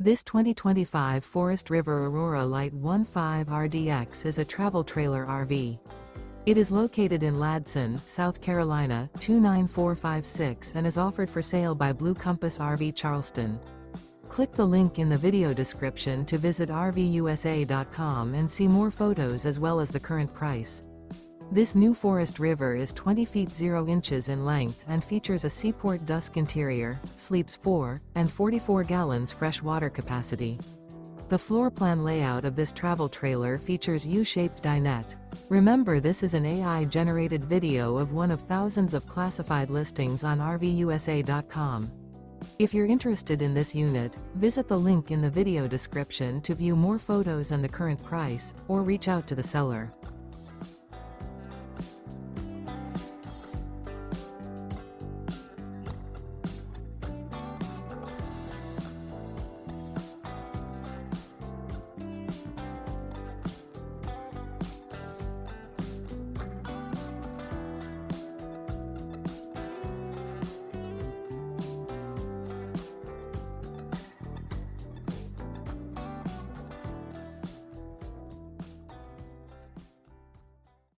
This 2025 Forest River Aurora Light 15 RDX is a travel trailer RV. It is located in Ladson, South Carolina, 29456 and is offered for sale by Blue Compass RV Charleston. Click the link in the video description to visit RVUSA.com and see more photos as well as the current price. This new Forest River is 20 feet 0 inches in length and features a Seaport Dusk interior, sleeps 4, and 44 gallons fresh water capacity. The floor plan layout of this travel trailer features U-Shaped Dinette. Remember, this is an AI-generated video of one of thousands of classified listings on RVUSA.com. If you're interested in this unit, visit the link in the video description to view more photos and the current price, or reach out to the seller.